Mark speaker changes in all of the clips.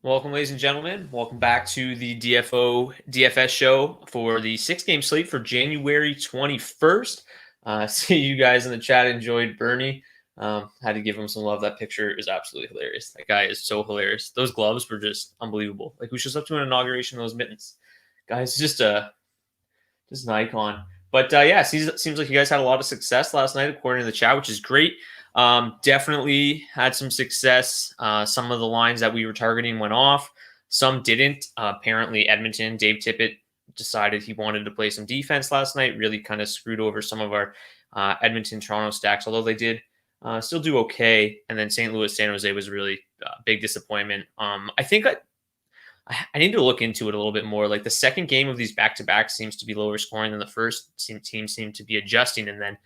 Speaker 1: Welcome, ladies and gentlemen. Welcome back to the DFS show for the 6-game slate for January 21st. See you guys in the chat enjoyed Bernie. Had to give him some love. That picture is absolutely hilarious. That guy is so hilarious. Those gloves were just unbelievable. Like, who shows up to an inauguration of those mittens? Guy's just an icon. But yeah, seems like you guys had a lot of success last night, according to the chat, which is great. Definitely had some success. Some of the lines that we were targeting went off. Some didn't. Apparently, Edmonton, Dave Tippett decided he wanted to play some defense last night. Really kind of screwed over some of our Edmonton, Toronto stacks, although they did still do okay. And then St. Louis, San Jose was really big disappointment. I think I need to look into it a little bit more. Like, the second game of these back-to-back seems to be lower scoring than the first. Teams seem to be adjusting, and then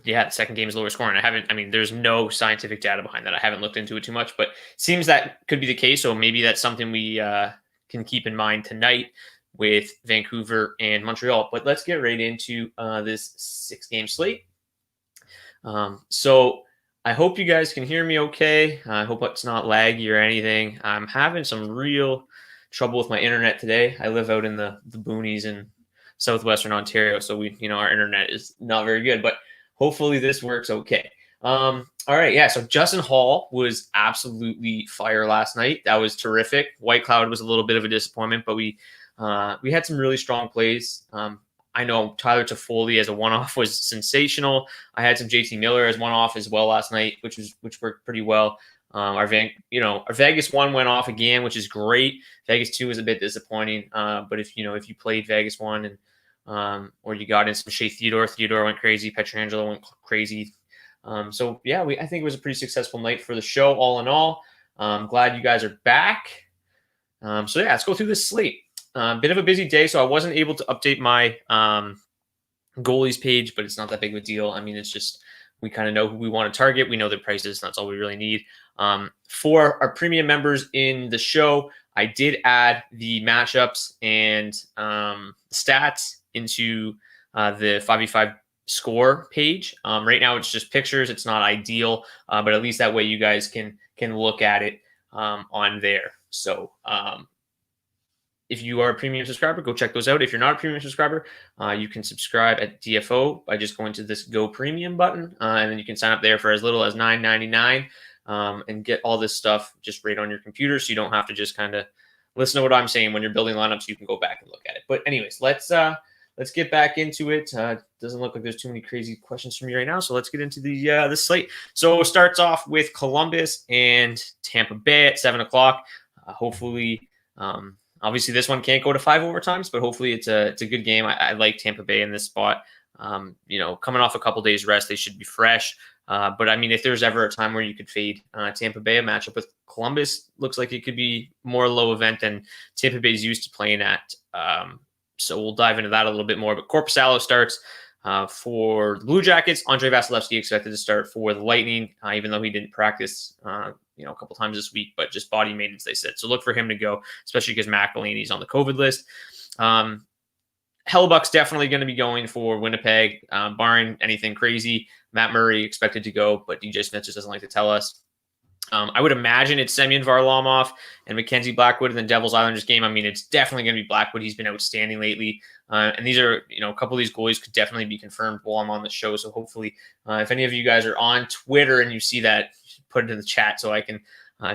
Speaker 1: the second game is lower scoring. There's no scientific data behind that. I haven't looked into it too much, but seems that could be the case. So maybe that's something we can keep in mind tonight with Vancouver and Montreal. But let's get right into this 6-game slate. So I hope you guys can hear me okay. I hope it's not laggy or anything. I'm having some real trouble with my internet today. I live out in the boonies in southwestern Ontario, so our internet is not very good, but hopefully this works okay. All right, yeah, so Justin Hall was absolutely fire last night. That was terrific. White Cloud was a little bit of a disappointment, but we had some really strong plays. I know Tyler Toffoli as a one-off was sensational. I had some JT Miller as one-off as well last night, which worked pretty well. Our Vegas 1 went off again, which is great. Vegas 2 was a bit disappointing, but if you played Vegas 1 and or you got in some Shea Theodore went crazy, Pietrangelo went crazy. So yeah, I think it was a pretty successful night for the show all in all. Glad you guys are back. So yeah, let's go through this slate. Bit of a busy day, so I wasn't able to update my goalies page, but it's not that big of a deal. I mean, it's just we kind of know who we want to target. We know their prices. That's all we really need. For our premium members in the show, I did add the matchups and stats into the 5v5 score page. Right now, it's just pictures. It's not ideal, but at least that way you guys can look at it on there. So if you are a premium subscriber, go check those out. If you're not a premium subscriber, you can subscribe at DFO by just going to this Go Premium button, and then you can sign up there for as little as $9.99 and get all this stuff just right on your computer, so you don't have to just kind of listen to what I'm saying when you're building lineups. You can go back and look at it. But anyways, let's get back into it. Doesn't look like there's too many crazy questions from you right now, so let's get into the slate. So it starts off with Columbus and Tampa Bay at 7 o'clock. Hopefully. Obviously, this one can't go to 5 overtimes, but hopefully it's a good game. I like Tampa Bay in this spot. Coming off a couple days rest, they should be fresh. But I mean, if there's ever a time where you could fade Tampa Bay, a matchup with Columbus looks like it could be more low event than Tampa Bay's used to playing at. So we'll dive into that a little bit more. But Korpisalo starts for the Blue Jackets. Andrei Vasilevsky expected to start for the Lightning, even though he didn't practice a couple times this week, but just body maintenance, they said. So look for him to go, especially because McElhinney's on the COVID list. Hellebuyck's definitely going to be going for Winnipeg, barring anything crazy. Matt Murray expected to go, but DJ Smith just doesn't like to tell us. I would imagine it's Semyon Varlamov and Mackenzie Blackwood in the Devils Islanders game. I mean, it's definitely going to be Blackwood. He's been outstanding lately. And these are, a couple of these goalies could definitely be confirmed while I'm on the show. So hopefully, if any of you guys are on Twitter and you see that, put it in the chat so I can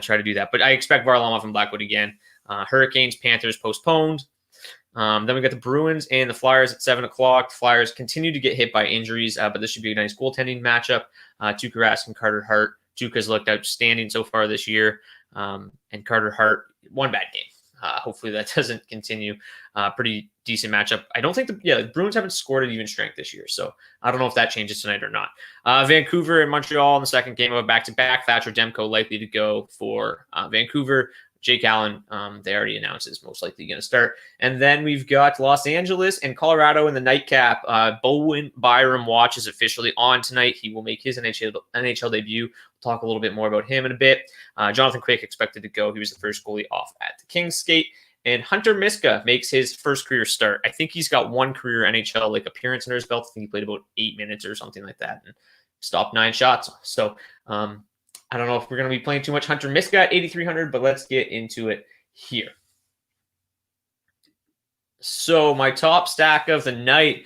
Speaker 1: try to do that. But I expect Varlamov and Blackwood again. Hurricanes, Panthers postponed. Then we got the Bruins and the Flyers at 7 o'clock. The Flyers continue to get hit by injuries, but this should be a nice goaltending matchup. Tuukka Rask and Carter Hart. Tuukka's looked outstanding so far this year, and Carter Hart, one bad game. Hopefully that doesn't continue. Pretty decent matchup. I don't think the Bruins haven't scored at even strength this year, so I don't know if that changes tonight or not. Vancouver and Montreal in the second game of a back-to-back. Thatcher Demko likely to go for Vancouver. Jake Allen, they already announced is most likely going to start. And then we've got Los Angeles and Colorado in the nightcap. Bowen Byram watch is officially on tonight. He will make his NHL debut. We'll talk a little bit more about him in a bit. Jonathan Quick expected to go. He was the first goalie off at the Kings skate. And Hunter Miska makes his first career start. I think he's got one career NHL appearance under his belt. I think he played about 8 minutes or something like that and stopped 9 shots. So I don't know if we're going to be playing too much Hunter Miska at 8,300, but let's get into it here. So my top stack of the night,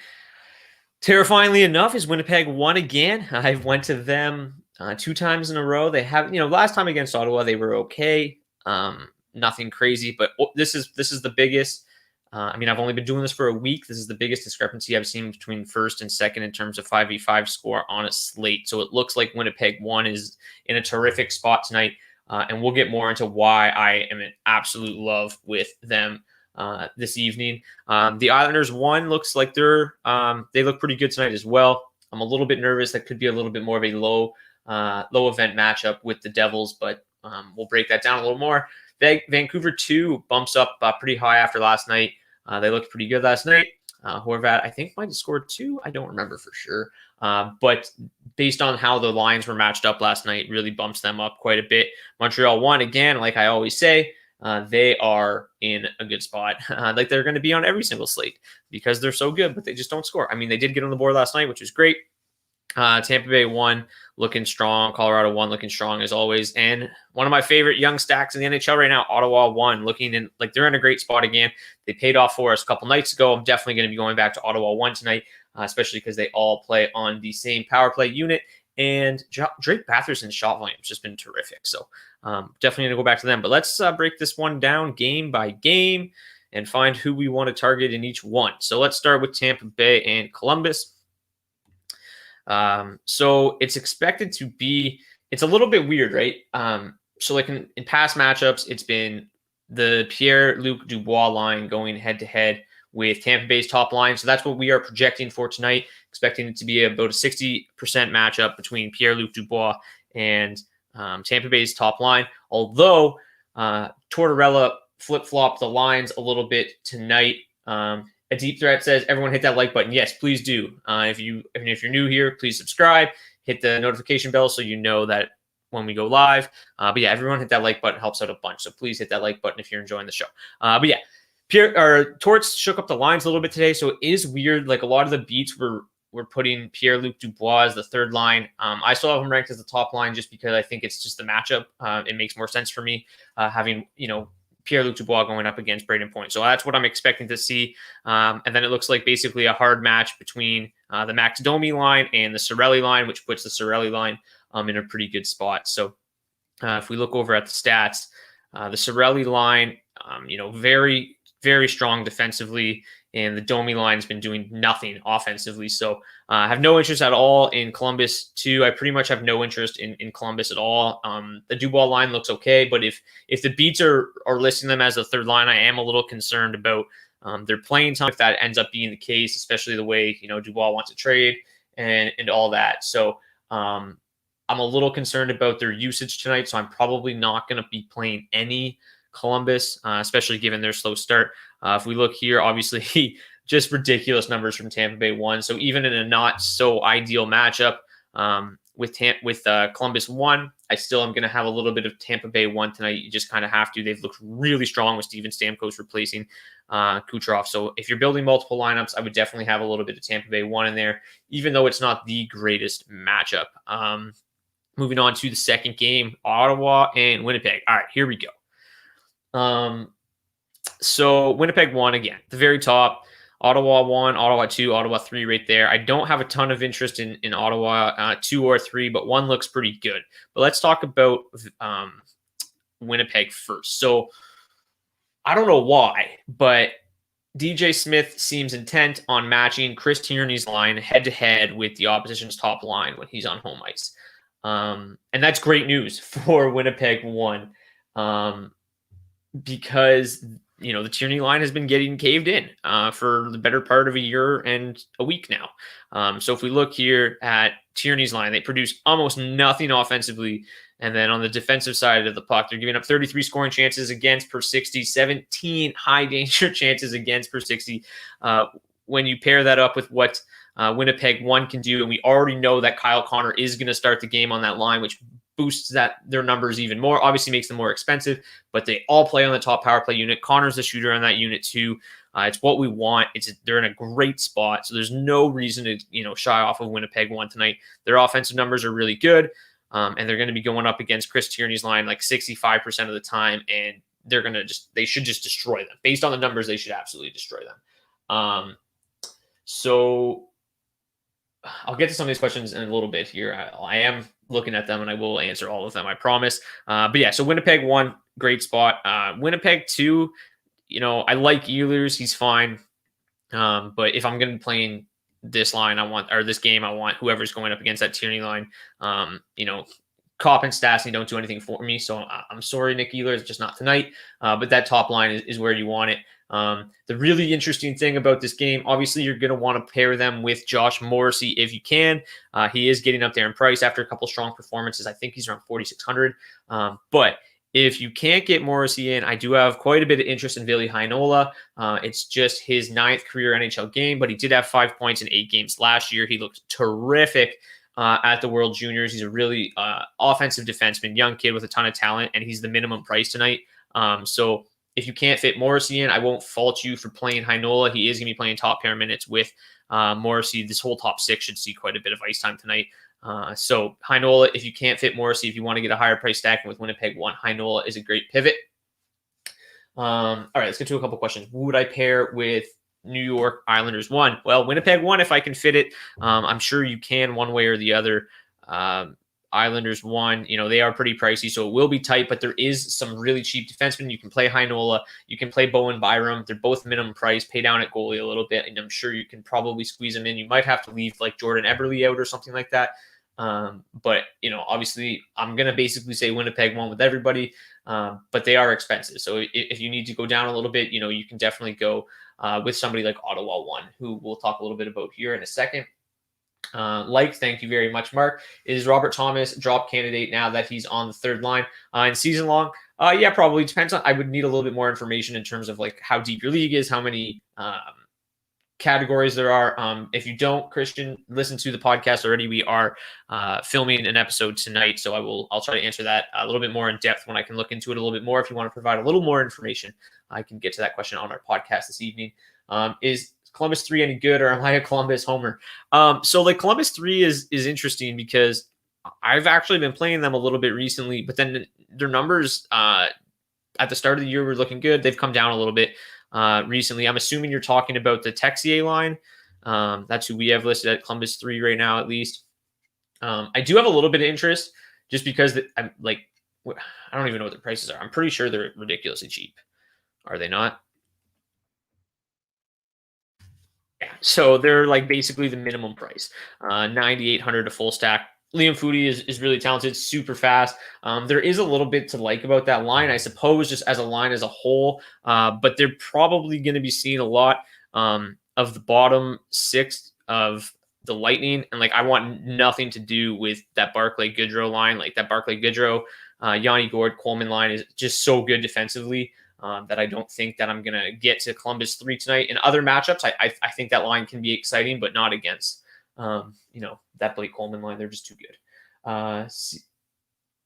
Speaker 1: terrifyingly enough, is Winnipeg won again. I went to them 2 times in a row. They have, last time against Ottawa, they were okay. Nothing crazy, but this is the biggest. I've only been doing this for a week. This is the biggest discrepancy I've seen between first and second in terms of 5v5 score on a slate. So it looks like Winnipeg 1 is in a terrific spot tonight. And we'll get more into why I am in absolute love with them this evening. The Islanders 1 looks like they look pretty good tonight as well. I'm a little bit nervous. That could be a little bit more of a low event matchup with the Devils, but we'll break that down a little more. Vancouver 2 bumps up pretty high after last night. They looked pretty good last night. Horvat, I think, might have scored 2. I don't remember for sure. But based on how the lines were matched up last night, really bumps them up quite a bit. Montreal 1, again, like I always say, they are in a good spot. Like they're going to be on every single slate because they're so good, but they just don't score. They did get on the board last night, which is great. Tampa Bay 1 looking strong. Colorado 1 looking strong as always. And one of my favorite young stacks in the NHL right now, Ottawa 1 looking in like they're in a great spot again. They paid off for us a couple nights ago. I'm definitely going to be going back to Ottawa 1 tonight, especially because they all play on the same power play unit. And Drake Batherson's shot volume has just been terrific. So definitely going to go back to them. But let's break this one down game by game and find who we want to target in each one. So let's start with Tampa Bay and Columbus. So it's expected to be, it's a little bit weird, right? So like in past matchups, it's been the Pierre-Luc Dubois line going head to head with Tampa Bay's top line. So that's what we are projecting for tonight, expecting it to be about a 60% matchup between Pierre-Luc Dubois and Tampa Bay's top line. Although Tortorella flip-flopped the lines a little bit tonight. A Deep Threat says, everyone hit that like button. Yes, please do. If you're new here, please subscribe. Hit the notification bell so you know that when we go live. But yeah, everyone hit that like button. Helps out a bunch. So please hit that like button if you're enjoying the show. But yeah, Torts shook up the lines a little bit today. So it is weird. Like a lot of the beats were putting Pierre-Luc Dubois as the third line. I still have him ranked as the top line just because I think it's just the matchup. It makes more sense for me having, Pierre-Luc Dubois going up against Braden Point. So that's what I'm expecting to see. And then it looks like basically a hard match between the Max Domi line and the Cirelli line, which puts the Cirelli line in a pretty good spot. So if we look over at the stats, the Cirelli line, very, very strong defensively, and the Domi line has been doing nothing offensively. So I have no interest at all in Columbus too. I pretty much have no interest in Columbus at all. The Dubois line looks okay, but if the beats are listing them as a third line, I am a little concerned about their playing time if that ends up being the case, especially the way Dubois wants to trade and all that. So I'm a little concerned about their usage tonight. So I'm probably not going to be playing any Columbus, especially given their slow start. If we look here, obviously just ridiculous numbers from Tampa Bay 1. So even in a not so ideal matchup with Columbus 1, I still am going to have a little bit of Tampa Bay 1 tonight. You just kind of have to. They've looked really strong with Steven Stamkos replacing Kucherov. So if you're building multiple lineups, I would definitely have a little bit of Tampa Bay 1 in there, even though it's not the greatest matchup. Moving on to the second game, Ottawa and Winnipeg. All right, here we go. So Winnipeg 1 again, the very top. Ottawa 1, Ottawa 2, Ottawa 3 right there. I don't have a ton of interest in Ottawa 2 or 3, but 1 looks pretty good. But let's talk about Winnipeg first. So I don't know why, but DJ Smith seems intent on matching Chris Tierney's line head-to-head with the opposition's top line when he's on home ice. And that's great news for Winnipeg 1 because the Tierney line has been getting caved in for the better part of a year and a week now. So if we look here at Tierney's line, they produce almost nothing offensively. And then on the defensive side of the puck, they're giving up 33 scoring chances against per 60, 17 high danger chances against per 60. When you pair that up with what Winnipeg 1 can do, and we already know that Kyle Connor is going to start the game on that line, which boosts their numbers even more, obviously makes them more expensive, but they all play on the top power play unit. Connor's the shooter on that unit too. It's what we want. They're in a great spot. So there's no reason to, shy off of Winnipeg 1 tonight. Their offensive numbers are really good. and they're going to be going up against Chris Tierney's line like 65% of the time, and they should just destroy them. Based on the numbers, they should absolutely destroy them. So I'll get to some of these questions in a little bit here. I am looking at them, and I will answer all of them, I promise. But yeah, so Winnipeg 1, great spot. Winnipeg 2, I like Ehlers. He's fine. But if I'm going to be playing this line, this game, I want whoever's going up against that Tierney line. Kopp and Stastny don't do anything for me. So I'm sorry, Nick Ehlers, just not tonight. But that top line is where you want it. The really interesting thing about this game, obviously, you're going to want to pair them with Josh Morrissey if you can. He is getting up there in price after a couple strong performances. I think he's around 4,600. But if you can't get Morrissey in, I do have quite a bit of interest in Ville Heinola. It's just his 9th career NHL game, but he did have 5 points in 8 games last year. He looked terrific at the World Juniors. He's a really offensive defenseman, young kid with a ton of talent, and he's the minimum price tonight. So if you can't fit Morrissey in, I won't fault you for playing Heinola. He is going to be playing top pair minutes with Morrissey. This whole top 6 should see quite a bit of ice time tonight. So Heinola, if you can't fit Morrissey, if you want to get a higher price stacking with Winnipeg 1, Heinola is a great pivot. All right, let's get to a couple questions. Who would I pair with New York Islanders 1? Well, Winnipeg 1, if I can fit it. I'm sure you can one way or the other. Islanders 1, they are pretty pricey, so it will be tight, but there is some really cheap defensemen. You can play Heinola. You can play Bowen Byram. They're both minimum price. Pay down at goalie a little bit, and I'm sure you can probably squeeze them in. You might have to leave like Jordan Eberle out or something like that. But obviously I'm going to basically say Winnipeg 1 with everybody, but they are expensive. So if you need to go down a little bit, you can definitely go with somebody like Ottawa 1, who we'll talk a little bit about here in a second. Thank you very much, Mark. Is Robert Thomas drop candidate now that he's on the 3rd line in season long? Yeah, probably depends on. I would need a little bit more information in terms of like how deep your league is, how many categories there are. If you don't, Christian, listen to the podcast already. We are filming an episode tonight, so I'll try to answer that a little bit more in depth when I can look into it a little bit more. If you want to provide a little more information, I can get to that question on our podcast this evening. Is Columbus 3 any good, or am I a Columbus homer? So like Columbus 3 is interesting because I've actually been playing them a little bit recently, but then their numbers at the start of the year were looking good. They've come down a little bit recently. I'm assuming you're talking about the Texier line. That's who we have listed at Columbus 3 right now, at least. I do have a little bit of interest just because I'm like, I don't even know what the prices are. I'm pretty sure they're ridiculously cheap. Are they not? Yeah, so they're like basically the minimum price, 9,800 to full stack. Liam Foudy is really talented, super fast. There is a little bit to like about that line, I suppose, just as a line as a whole. But they're probably going to be seeing a lot of the bottom 6 of the Lightning, and like I want nothing to do with that Barclay Goodrow line. Like that Barclay Goodrow, Yanni Gourde, Coleman line is just so good defensively. That I don't think that I'm going to get to Columbus 3 tonight. In other matchups, I think that line can be exciting, but not against, that Blake Coleman line. They're just too good.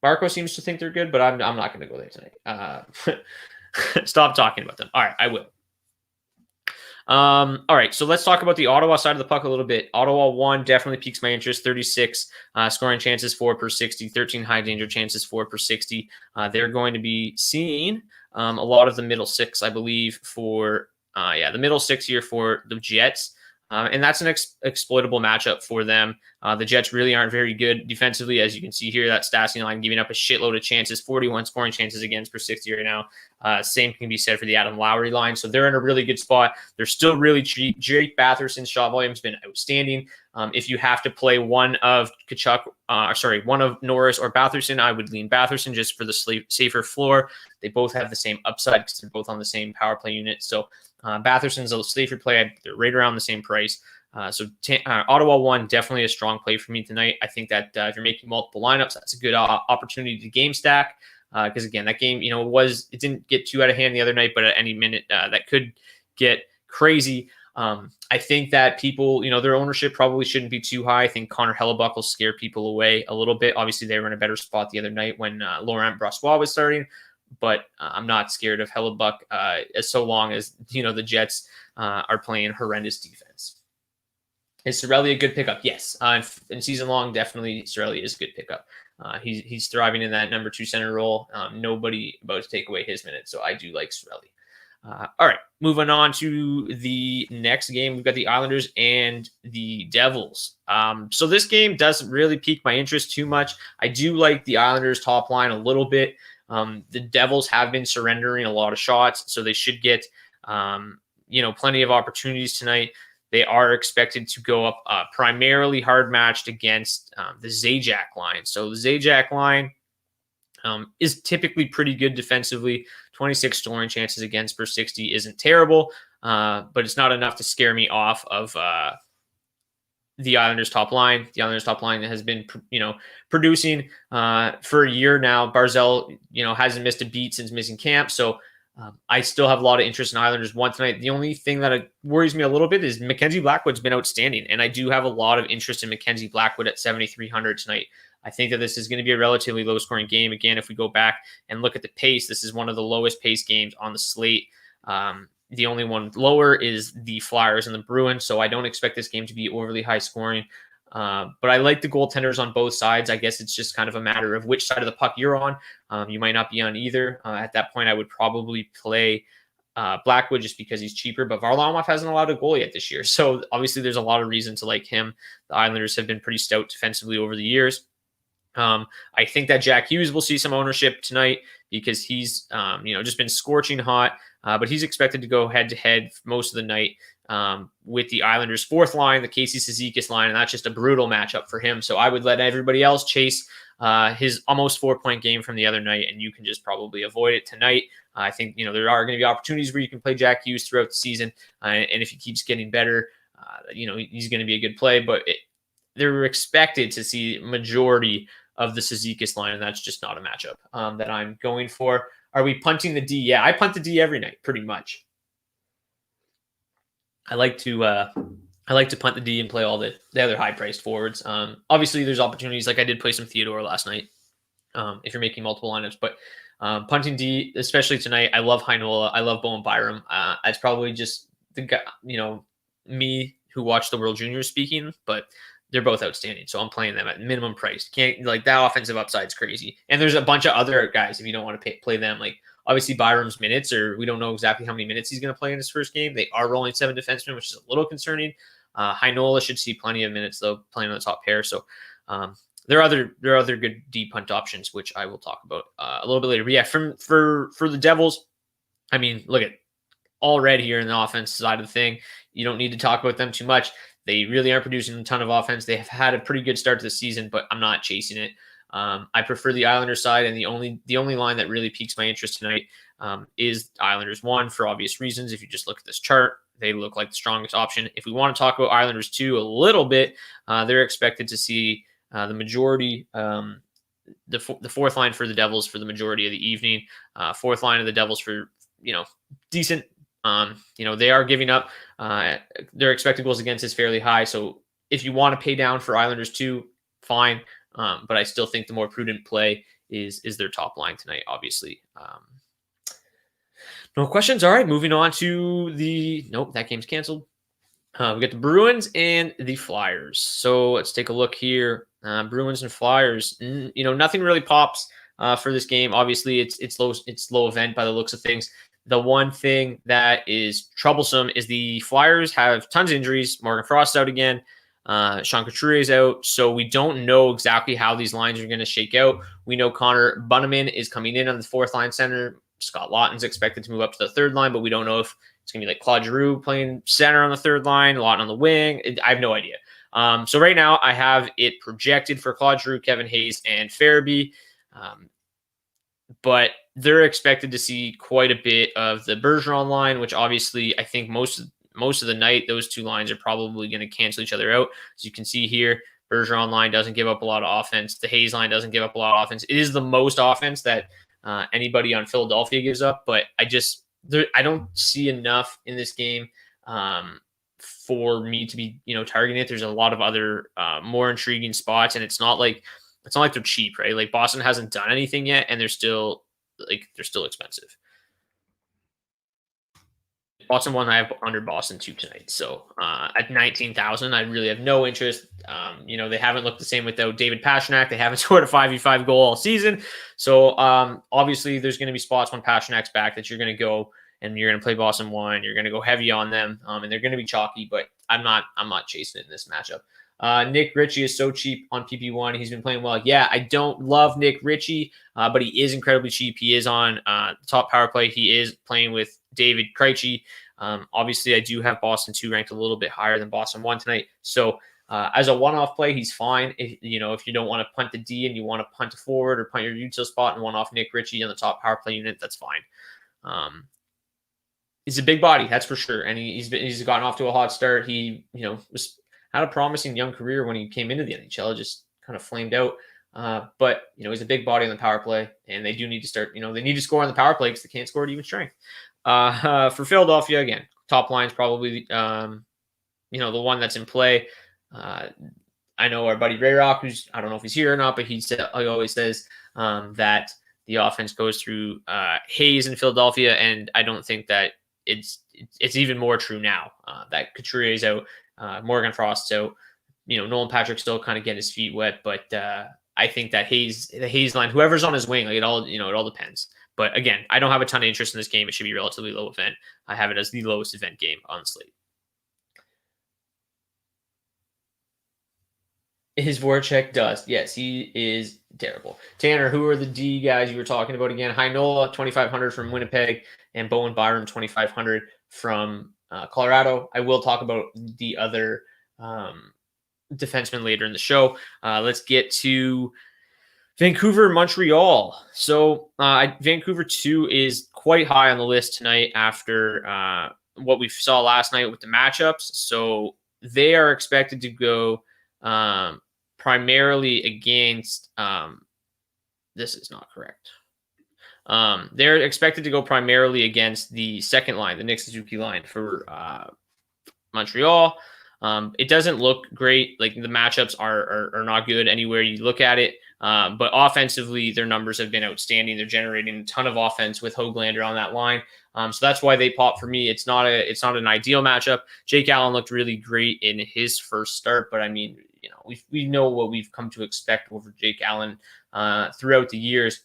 Speaker 1: Marco seems to think they're good, but I'm not going to go there tonight. Stop talking about them. All right, I will. All right, so let's talk about the Ottawa side of the puck a little bit. Ottawa 1 definitely piques my interest. 36 scoring chances, 4 per 60, 13 high danger chances, 4 per 60. They're going to be seeing a lot of the middle 6, I believe, for the middle 6 here for the Jets. And that's an exploitable matchup for them. The Jets really aren't very good defensively, as you can see here. That Stastny line giving up a shitload of chances, 41 scoring chances against per 60 right now. Same can be said for the Adam Lowry line. So they're in a really good spot. They're still really cheap. Jake Batherson's shot volume has been outstanding. If you have to play one of one of Norris or Batherson, I would lean Batherson just for the safer floor. They both have the same upside because they're both on the same power play unit. So Batherson's a safer play. They're right around the same price. Ottawa 1, definitely a strong play for me tonight. I think that if you're making multiple lineups, that's a good opportunity to game stack. Because again, that game, it didn't get too out of hand the other night, but at any minute that could get crazy. I think that people, their ownership probably shouldn't be too high. I think Connor Hellebuck will scare people away a little bit. Obviously, they were in a better spot the other night when Laurent Brossoit was starting. But I'm not scared of Hellebuck as so long as, the Jets are playing horrendous defense. Is Cirelli a good pickup? Yes. In season long, definitely Cirelli is a good pickup. He's thriving in that number 2 center role. Nobody about to take away his minutes, so I do like Cirelli. All right, moving on to the next game. We've got the Islanders and the Devils. So this game doesn't really pique my interest too much. I do like the Islanders top line a little bit. The Devils have been surrendering a lot of shots, so they should get plenty of opportunities tonight. They are expected to go up primarily hard matched against the Zajac line. So the Zajac line is typically pretty good defensively. 26 scoring chances against per 60 isn't terrible, but it's not enough to scare me off of the Islanders top line. The Islanders top line has been, producing for a year now. Barzal, hasn't missed a beat since missing camp. So I still have a lot of interest in Islanders one tonight. The only thing that worries me a little bit is Mackenzie Blackwood's been outstanding, and I do have a lot of interest in Mackenzie Blackwood at 7,300 tonight. I think that this is going to be a relatively low-scoring game. Again, if we go back and look at the pace, this is one of the lowest-paced games on the slate. The only one lower is the Flyers and the Bruins, so I don't expect this game to be overly high-scoring. But I like the goaltenders on both sides. I guess it's just kind of a matter of which side of the puck you're on. You might not be on either. At that point, I would probably play Blackwood just because he's cheaper, but Varlamov hasn't allowed a goal yet this year. So obviously there's a lot of reason to like him. The Islanders have been pretty stout defensively over the years. I think that Jack Hughes will see some ownership tonight because he's, just been scorching hot, but he's expected to go head-to-head most of the night with the Islanders' fourth line, the Casey Cizikas line, and that's just a brutal matchup for him. So I would let everybody else chase his almost 4-point game from the other night, and you can just probably avoid it tonight. I think, there are going to be opportunities where you can play Jack Hughes throughout the season, and if he keeps getting better, he's going to be a good play, but they're expected to see majority of the Cizikas line, and that's just not a matchup that I'm going for. Are we punting the D? Yeah, I punt the D every night, pretty much. I like to punt the D and play all the other high-priced forwards. Obviously, there's opportunities. Like I did play some Theodore last night if you're making multiple lineups. But punting D, especially tonight, I love Heinola. I love Bowen Byram. It's probably just the guy, me who watched the World Juniors speaking, but they're both outstanding. So I'm playing them at minimum price. Can't that offensive upside's crazy. And there's a bunch of other guys if you don't want to play them. Like obviously Byram's minutes, or we don't know exactly how many minutes he's going to play in his first game. They are rolling 7 defensemen, which is a little concerning. Heinola should see plenty of minutes though, playing on the top pair. So there are other good deep punt options, which I will talk about a little bit later. But yeah, for the Devils, I mean, look at all red here in the offense side of the thing. You don't need to talk about them too much. They really aren't producing a ton of offense. They have had a pretty good start to the season, but I'm not chasing it. I prefer the Islanders side, and the only line that really piques my interest tonight is Islanders 1 for obvious reasons. If you just look at this chart, they look like the strongest option. If we want to talk about Islanders 2 a little bit, they're expected to see the majority, the fourth line for the Devils for the majority of the evening, fourth line of the Devils for, decent. They are giving up. Their expected goals against is fairly high. So if you want to pay down for Islanders 2, fine. But I still think the more prudent play is their top line tonight, obviously. No questions. All right, moving on to nope, that game's canceled. We got the Bruins and the Flyers. So let's take a look here. Bruins and Flyers. Nothing really pops for this game. Obviously, it's low event by the looks of things. The one thing that is troublesome is the Flyers have tons of injuries. Morgan Frost out again. Sean Couturier is out. So we don't know exactly how these lines are going to shake out. We know Connor Bunnaman is coming in on the fourth line center. Scott Lawton's expected to move up to the third line, but we don't know if it's going to be like Claude Giroux playing center on the third line, Lawton on the wing. I have no idea. So right now I have it projected for Claude Giroux, Kevin Hayes, and Farabee. But they're expected to see quite a bit of the Bergeron line, which obviously I think most of the night, those two lines are probably going to cancel each other out. As you can see here, Bergeron line doesn't give up a lot of offense. The Hayes line doesn't give up a lot of offense. It is the most offense that anybody on Philadelphia gives up, but I don't see enough in this game for me to be targeting it. There's a lot of other more intriguing spots, and it's not like they're cheap, right? Like Boston hasn't done anything yet, and they're still expensive. Boston 1, I have under Boston 2 tonight. So at 19,000, I really have no interest. They haven't looked the same without David Pastrnak. They haven't scored a 5v5 goal all season. So obviously, there's going to be spots when Pasternak's back that you're going to go and you're going to play Boston 1. You're going to go heavy on them, and they're going to be chalky. But I'm not chasing it in this matchup. Nick Ritchie is so cheap on PP1. He's been playing well. Yeah, I don't love Nick Ritchie, but he is incredibly cheap. He is on the top power play. He is playing with David Krejci. Obviously, I do have Boston 2 ranked a little bit higher than Boston 1 tonight. So as a one-off play, he's fine. If you don't want to punt the D and you want to punt a forward or punt your util spot and one-off Nick Ritchie on the top power play unit, that's fine. He's a big body, that's for sure. And he's gotten off to a hot start. He, had a promising young career when he came into the NHL, just kind of flamed out. But he's a big body on the power play, and they do need to start. They need to score on the power play because they can't score at even strength. For Philadelphia, again, top line's probably the one that's in play. I know our buddy Ray Rock, who's I don't know if he's here or not, but he always says that the offense goes through Hayes in Philadelphia, and I don't think that it's even more true now that Couturier's out. Morgan Frost's out. Nolan Patrick's still kind of getting his feet wet, but I think that the Hayes line, whoever's on his wing, it all depends. But again, I don't have a ton of interest in this game. It should be relatively low event. I have it as the lowest event game on the slate. His Voracek does. Yes, he is terrible. Tanner, who are the D guys you were talking about again? Heinola, 2,500 from Winnipeg, and Bowen Byram, 2,500 from Colorado. I will talk about the other defenseman later in the show. Let's get to Vancouver, Montreal. So Vancouver 2 is quite high on the list tonight after what we saw last night with the matchups. So they are expected to go primarily against this is not correct. They're expected to go primarily against the second line, the Nick Suzuki line for Montreal. It doesn't look great. Like the matchups are not good anywhere you look at it. But offensively, their numbers have been outstanding. They're generating a ton of offense with Höglander on that line. So that's why they pop for me. It's not an ideal matchup. Jake Allen looked really great in his first start, but I mean, we know what we've come to expect over Jake Allen throughout the years.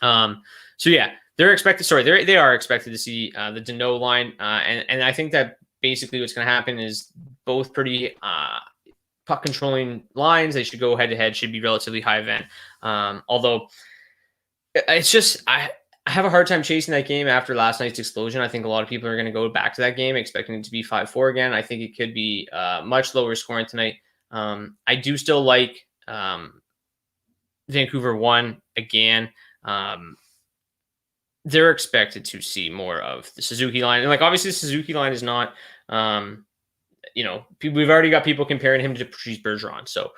Speaker 1: So yeah, they are expected to see the Deneau line, and I think that basically what's going to happen is both pretty puck controlling lines. They should go head to head. Should be relatively high event. Although it's just I have a hard time chasing that game after last night's explosion. I think a lot of people are going to go back to that game expecting it to be 5-4 again. I think it could be much lower scoring tonight. I do still like Vancouver 1 again. They're expected to see more of the Suzuki line. And obviously the Suzuki line is not, we've already got people comparing him to Patrice Bergeron. So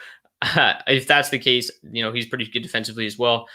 Speaker 1: if that's the case, he's pretty good defensively as well.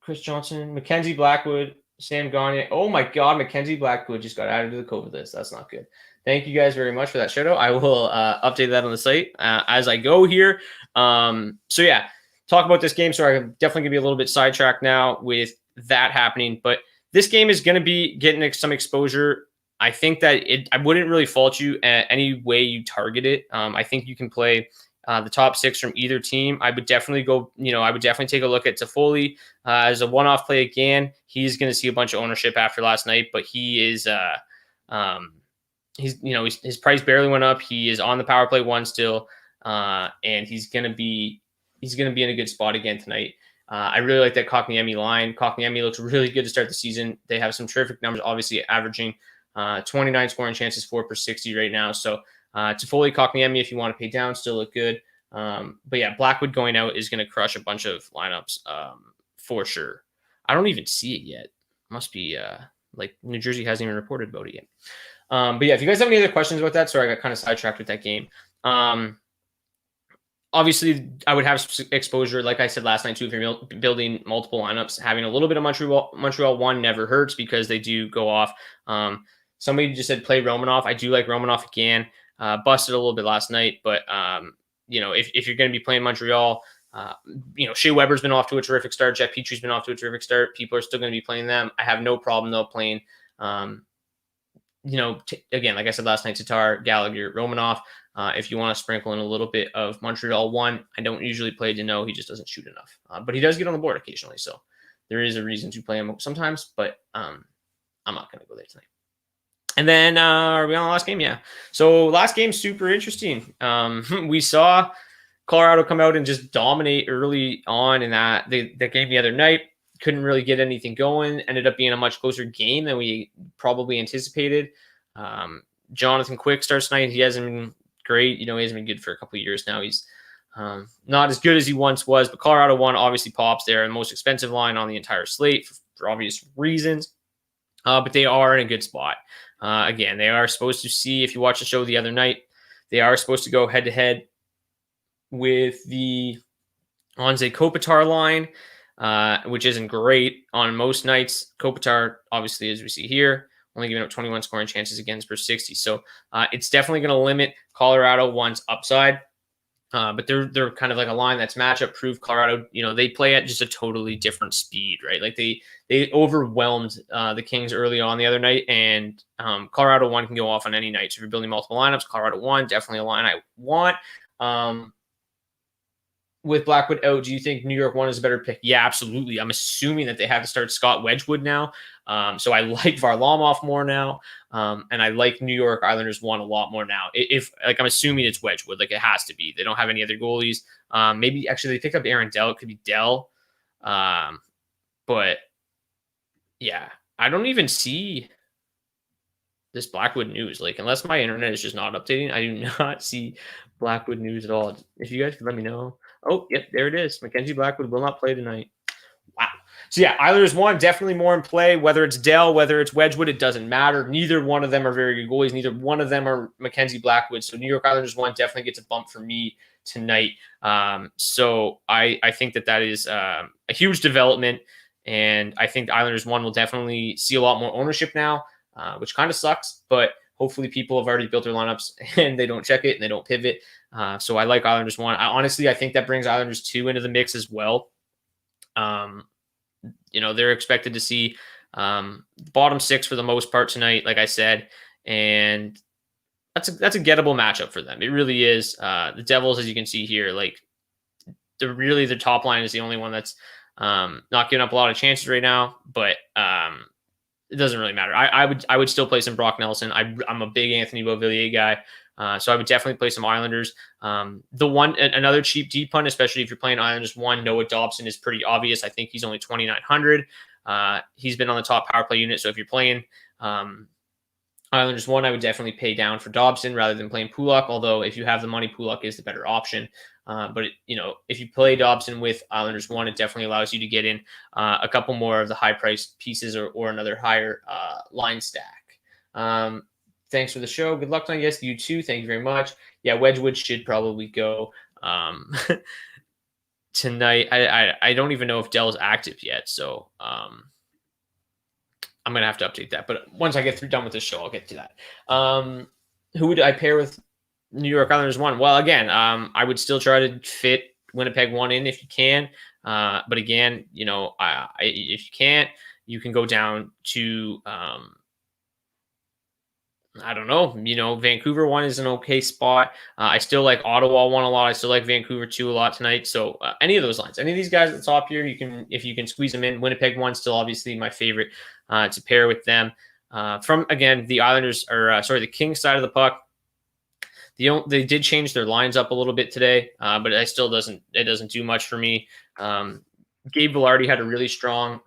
Speaker 1: Chris Johnson, Mackenzie Blackwood, Sam Gagne. Oh my God, Mackenzie Blackwood just got added to the COVID list. That's not good. Thank you guys very much for that shout out. I will update that on the site as I go here. So yeah, talk about this game. So I'm definitely gonna be a little bit sidetracked now with that happening, but this game is going to be getting some exposure. I think that I wouldn't really fault you any way you target it. I think you can play the top 6 from either team. I would definitely go, I would definitely take a look at Toffoli as a one-off play again. He's going to see a bunch of ownership after last night, but he is, his price barely went up. He is on the power play 1 still, and he's going to be in a good spot again tonight. I really like that Kotkaniemi line. Kotkaniemi looks really good to start the season. They have some terrific numbers, obviously averaging 29 scoring chances, 4/60 right now. So Toffoli, Kotkaniemi, if you want to pay down, still look good. But yeah, Blackwood going out is going to crush a bunch of lineups for sure. I don't even see it yet. Must be New Jersey hasn't even reported about it yet. But yeah, if you guys have any other questions about that, sorry, I got kind of sidetracked with that game. Obviously, I would have exposure, like I said last night, too. If you're building multiple lineups, having a little bit of Montreal 1 never hurts because they do go off. Somebody just said play Romanov. I do like Romanov again. Busted a little bit last night, but if you're going to be playing Montreal, Shea Weber's been off to a terrific start. Jeff Petry's been off to a terrific start. People are still going to be playing them. I have no problem though playing Again, like I said last night, Tatar, Gallagher, Romanov. If you want to sprinkle in a little bit of Montreal 1, I don't usually play Deneau. He just doesn't shoot enough. But he does get on the board occasionally. So there is a reason to play him sometimes, but I'm not going to go there tonight. And then are we on the last game? Yeah. So last game, super interesting. We saw Colorado come out and just dominate early on in that game the other night. Couldn't really get anything going. Ended up being a much closer game than we probably anticipated. Jonathan Quick starts tonight. He hasn't been great. He hasn't been good for a couple of years now. He's not as good as he once was, but Colorado 1 obviously pops there. The most expensive line on the entire slate for obvious reasons. But they are in a good spot. Again, they are supposed to see, if you watch the show the other night, they are supposed to go head-to-head with the Anze Kopitar line, which isn't great on most nights. Kopitar, obviously, as we see here, only giving up 21 scoring chances against per 60. So it's definitely going to limit Colorado 1's upside. But they're kind of like a line that's matchup proof. Colorado, they play at just a totally different speed, right? Like they overwhelmed the Kings early on the other night, and Colorado 1 can go off on any night. So if you're building multiple lineups, Colorado 1 definitely a line I want. With Blackwood out, do you think New York 1 is a better pick? Yeah, absolutely. I'm assuming that they have to start Scott Wedgwood now. So I like Varlamov more now. And I like New York Islanders 1 a lot more now. I'm assuming it's Wedgwood. Like, it has to be. They don't have any other goalies. Maybe actually they picked up Aaron Dell. It could be Dell. But yeah, I don't even see this Blackwood news. Like, unless my internet is just not updating, I do not see Blackwood news at all. If you guys could let me know. Oh, yep, there it is. Mackenzie Blackwood will not play tonight. Wow. So yeah, Islanders 1, definitely more in play. Whether it's Dell, whether it's Wedgwood, it doesn't matter. Neither one of them are very good goalies. Neither one of them are Mackenzie Blackwood. So New York Islanders 1 definitely gets a bump for me tonight. So I think that is a huge development. And I think Islanders 1 will definitely see a lot more ownership now, which kind of sucks. But hopefully people have already built their lineups and they don't check it and they don't pivot. So I like Islanders 1. I think that brings Islanders 2 into the mix as well. They're expected to see bottom 6 for the most part tonight, like I said, and that's a gettable matchup for them. It really is. The Devils, as you can see here, like their top line is the only one that's not giving up a lot of chances right now, but it doesn't really matter. I would still play some Brock Nelson. I'm a big Anthony Beauvillier guy. So I would definitely play some Islanders. Another cheap deep punt, especially if you're playing Islanders 1, Noah Dobson is pretty obvious. I think he's only 2,900. He's been on the top power play unit. So if you're playing Islanders 1, I would definitely pay down for Dobson rather than playing Pulock. Although if you have the money, Pulock is the better option. But if you play Dobson with Islanders 1, it definitely allows you to get in a couple more of the high priced pieces or another higher line stack. Thanks for the show. Good luck on yes, you too. Thank you very much. Yeah, Wedgwood should probably go tonight. I don't even know if Dell's active yet, so I'm gonna have to update that. But once I get done with this show, I'll get to that. Who would I pair with New York Islanders 1? Well, again, I would still try to fit Winnipeg 1 in if you can. But again, if you can't, you can go down to I don't know. Vancouver 1 is an okay spot. I still like Ottawa 1 a lot. I still like Vancouver 2 a lot tonight. So any of those lines, any of these guys at the top here, if you can squeeze them in. Winnipeg 1 still obviously my favorite to pair with them. From again the Islanders the Kings side of the puck. They did change their lines up a little bit today, but it doesn't do much for me. Gabe Vilardi had a really strong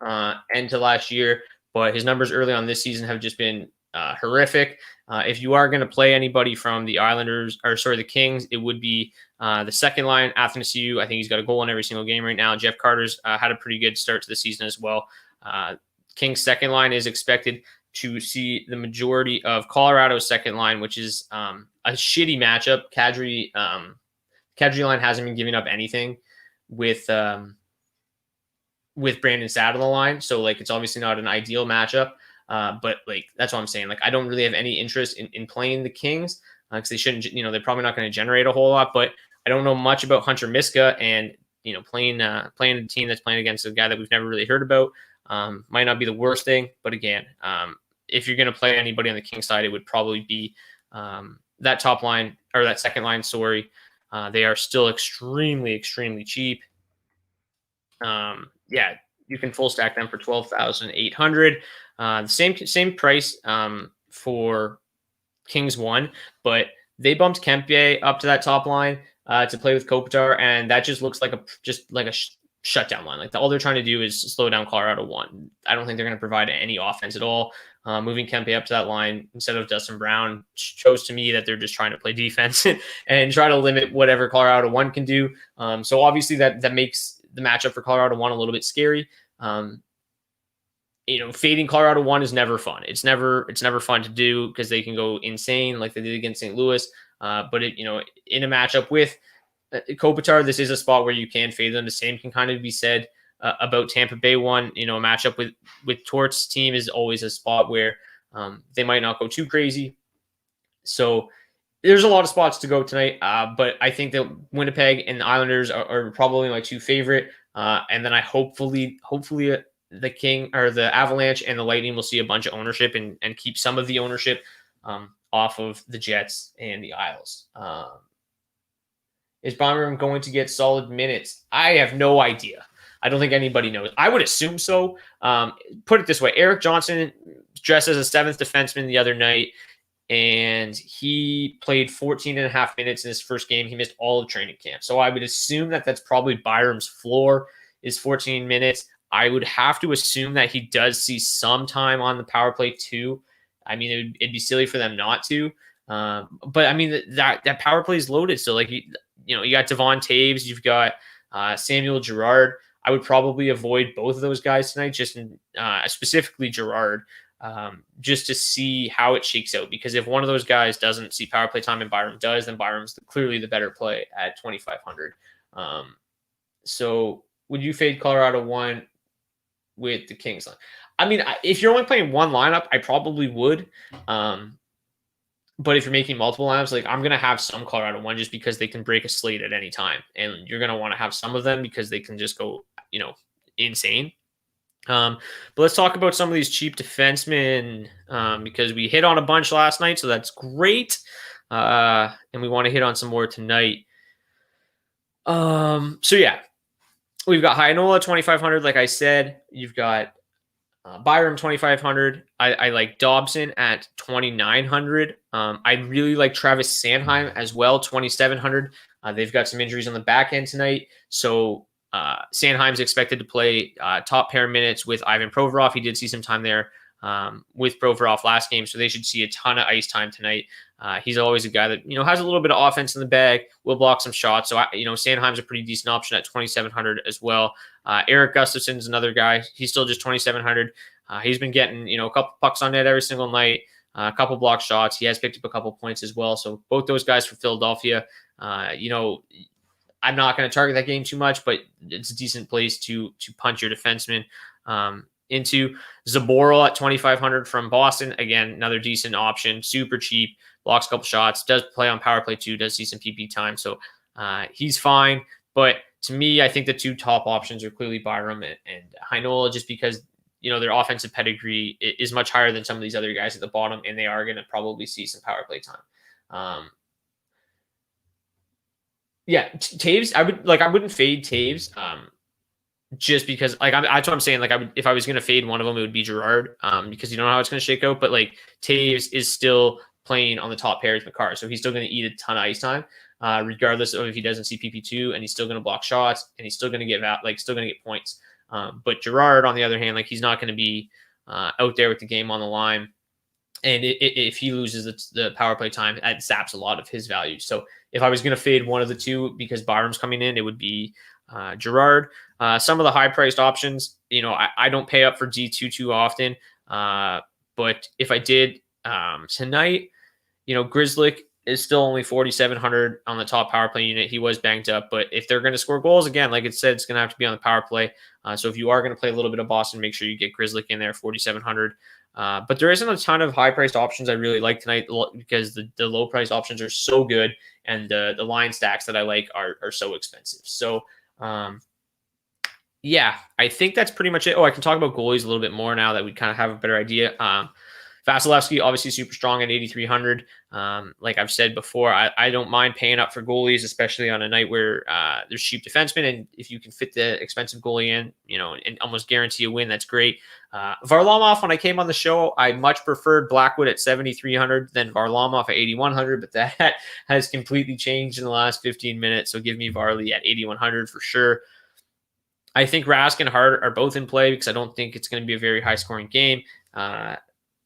Speaker 1: end to last year, but his numbers early on this season have just been horrific. If you are going to play anybody from the the Kings, it would be the second line, Athanasiou. I think he's got a goal in every single game right now. Jeff Carter's had a pretty good start to the season as well. Kings second line is expected to see the majority of Colorado's second line, which is a shitty matchup. Kadri line hasn't been giving up anything with Brandon Saad on the line, so it's obviously not an ideal matchup. But that's what I'm saying. I don't really have any interest in playing the Kings because they shouldn't. They're probably not going to generate a whole lot. But I don't know much about Hunter Miska, and playing a team that's playing against a guy that we've never really heard about might not be the worst thing. But again, if you're going to play anybody on the King side, it would probably be that top line or that second line. Sorry, they are still extremely, extremely cheap. Yeah, you can full stack them for 12,800. The same price for Kings 1, but they bumped Kempe up to that top line to play with Kopitar, and that just looks like a shutdown line. Like all they're trying to do is slow down Colorado 1. I don't think they're going to provide any offense at all. Moving Kempe up to that line instead of Dustin Brown shows to me that they're just trying to play defense and try to limit whatever Colorado 1 can do. So obviously that makes the matchup for Colorado 1 a little bit scary. Fading Colorado 1 is never fun. It's never fun to do because they can go insane like they did against St. Louis. But in a matchup with Kopitar, this is a spot where you can fade them. The same can kind of be said about Tampa Bay 1. A matchup with Tort's team is always a spot where they might not go too crazy. So there's a lot of spots to go tonight, but I think that Winnipeg and the Islanders are probably my two favorite. And then I hopefully the King or the Avalanche and the Lightning will see a bunch of ownership and keep some of the ownership off of the Jets and the Isles. Is Byram going to get solid minutes? I have no idea. I don't think anybody knows. I would assume so. Put it this way. Eric Johnson dressed as a seventh defenseman the other night, and he played 14 and a half minutes in his first game. He missed all of training camp. So I would assume that that's probably Byram's floor is 14 minutes. I would have to assume that he does see some time on the power play too. I mean, it'd be silly for them not to. But I mean, that power play is loaded. So like, you got Devon Taves, you've got Samuel Girard. I would probably avoid both of those guys tonight, just specifically Girard, just to see how it shakes out. Because if one of those guys doesn't see power play time and Byram does, then Byram's clearly the better play at 2,500. So would you fade Colorado 1 with the Kings line? I mean, if you're only playing one lineup, I probably would. But if you're making multiple lineups, like I'm going to have some Colorado 1 just because they can break a slate at any time. And you're going to want to have some of them because they can just go, insane. But let's talk about some of these cheap defensemen because we hit on a bunch last night. So that's great. And we want to hit on some more tonight. So yeah, we've got Heinola 2,500. Like I said, you've got Byram 2,500. I like Dobson at 2,900. I really like Travis Sanheim as well, 2,700. They've got some injuries on the back end tonight, so Sanheim's expected to play top pair minutes with Ivan Provorov. He did see some time there with Provorov last game, so they should see a ton of ice time tonight. He's always a guy that has a little bit of offense in the bag, will block some shots. So Sanheim's a pretty decent option at 2,700 as well. Eric Gustafson's another guy. He's still just 2,700. He's been getting a couple pucks on net every single night, a couple block shots. He has picked up a couple points as well. So both those guys for Philadelphia. I'm not going to target that game too much, but it's a decent place to punch your defenseman into. Zaboral at 2,500 from Boston. Again, another decent option, super cheap, blocks a couple shots, does play on power play too, does see some PP time. So he's fine. But to me, I think the two top options are clearly Byram and Heinola, just because, their offensive pedigree is much higher than some of these other guys at the bottom, and they are going to probably see some power play time. Yeah, Taves, I wouldn't fade Taves. Just because, that's what I'm saying. If I was going to fade one of them, it would be Girard, because you don't know how it's going to shake out. But Taves is still playing on the top pair with McCarr, so he's still going to eat a ton of ice time, regardless of if he doesn't see PP2, and he's still going to block shots, and he's still going to get points. But Girard, on the other hand, he's not going to be out there with the game on the line, and if he loses the power play time, that zaps a lot of his value. So if I was going to fade one of the two because Byram's coming in, it would be Girard. Some of the high-priced options, I don't pay up for D2 too often, but if I did tonight, Grzelcyk is still only 4,700 on the top power play unit. He was banged up, but if they're going to score goals, again, like it said, it's going to have to be on the power play. So if you are going to play a little bit of Boston, make sure you get Grzelcyk in there, 4,700. But there isn't a ton of high-priced options I really like tonight because the low-priced options are so good, and the line stacks that I like are so expensive. So, yeah, I think that's pretty much it. Oh, I can talk about goalies a little bit more now that we kind of have a better idea. Vasilevsky, obviously super strong at 8,300. Like I've said before, I don't mind paying up for goalies, especially on a night where there's cheap defensemen. And if you can fit the expensive goalie in, and almost guarantee a win, that's great. Varlamov, when I came on the show, I much preferred Blackwood at 7,300 than Varlamov at 8,100, but that has completely changed in the last 15 minutes. So give me Varley at 8,100 for sure. I think Rask and Hart are both in play because I don't think it's going to be a very high-scoring game.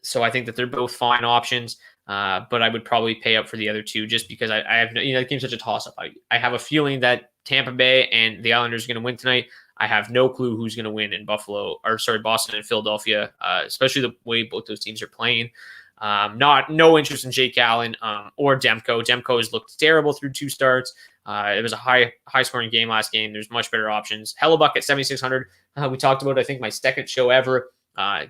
Speaker 1: So I think that they're both fine options, but I would probably pay up for the other two just because I have no, the game's such a toss-up. I have a feeling that Tampa Bay and the Islanders are going to win tonight. I have no clue who's going to win in Boston and Philadelphia, especially the way both those teams are playing. No interest in Jake Allen or Demko. Demko has looked terrible through 2 starts. It was a high scoring game last game. There's much better options. Hellebuck at 7,600. We talked about, I think, my second show ever.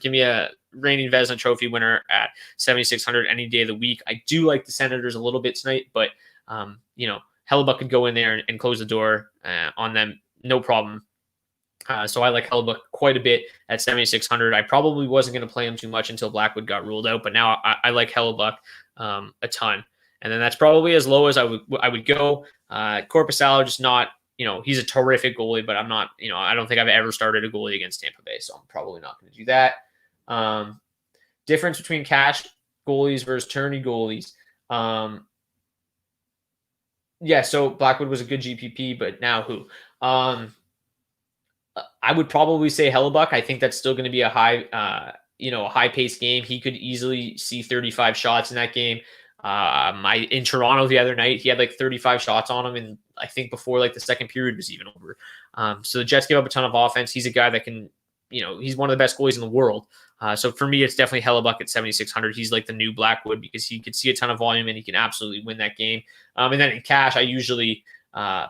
Speaker 1: Give me a reigning Vezina Trophy winner at 7,600 any day of the week. I do like the Senators a little bit tonight, but Hellebuck could go in there and close the door on them, no problem. So I like Hellebuck quite a bit at 7,600. I probably wasn't going to play him too much until Blackwood got ruled out, but now I like Hellebuck a ton. And then that's probably as low as I would go. Korpisalo, just not, he's a terrific goalie, but I'm not, I don't think I've ever started a goalie against Tampa Bay, so I'm probably not going to do that. Difference between cash goalies versus tourney goalies. So Blackwood was a good GPP, but now who? I would probably say Hellebuck. I think that's still going to be a high-paced game. He could easily see 35 shots in that game. In Toronto the other night, he had like 35 shots on him, and I think before like the second period was even over. So the Jets give up a ton of offense. He's a guy that can, he's one of the best goalies in the world. So for me, it's definitely Hellebuck at 7,600. He's like the new Blackwood because he could see a ton of volume and he can absolutely win that game. And then in cash, I usually I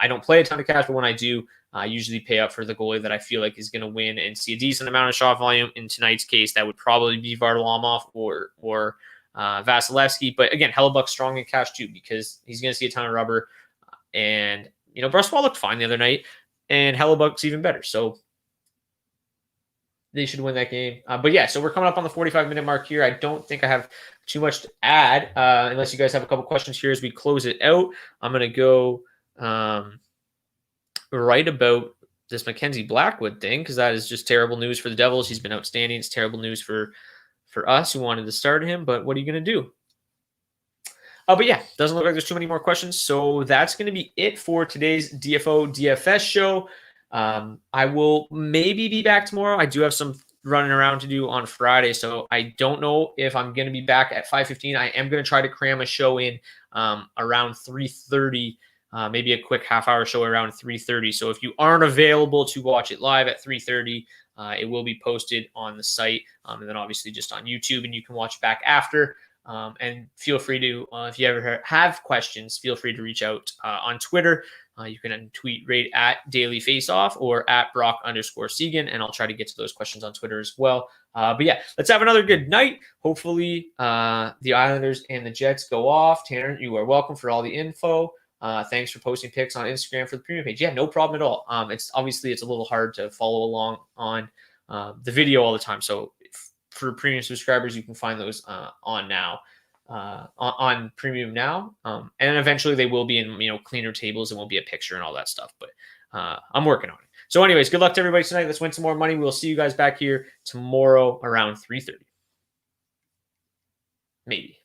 Speaker 1: don't play a ton of cash, but when I do, I usually pay up for the goalie that I feel like is going to win and see a decent amount of shot volume. In tonight's case, that would probably be Varlamov or Vasilevsky. But again, Hellebuck's strong in cash too because he's going to see a ton of rubber. And, Bruswell looked fine the other night, and Hellebuck's even better. So they should win that game. So we're coming up on the 45-minute mark here. I don't think I have too much to add unless you guys have a couple questions here as we close it out. I'm going to go right about this Mackenzie Blackwood thing because that is just terrible news for the Devils. He's been outstanding. It's terrible news for us who wanted to start him, but what are you going to do? Doesn't look like there's too many more questions. So that's going to be it for today's DFS show. I will maybe be back tomorrow. I do have some running around to do on Friday, so I don't know if I'm going to be back at 5:15. I am going to try to cram a show in around 3:30. Maybe a quick half-hour show around 3:30. So if you aren't available to watch it live at 3:30, it will be posted on the site, and then obviously just on YouTube, and you can watch it back after. And feel free to, if you ever have questions, feel free to reach out on Twitter. You can tweet right at Daily Faceoff or at Brock_Seguin, and I'll try to get to those questions on Twitter as well. Let's have another good night. Hopefully the Islanders and the Jets go off. Tanner, you are welcome for all the info. Thanks for posting pics on Instagram for the premium page. Yeah, no problem at all. It's a little hard to follow along on the video all the time. So for premium subscribers, you can find those on premium now. And eventually they will be in, cleaner tables and won't be a picture and all that stuff. But I'm working on it. So anyways, good luck to everybody tonight. Let's win some more money. We'll see you guys back here tomorrow around 3:30. Maybe.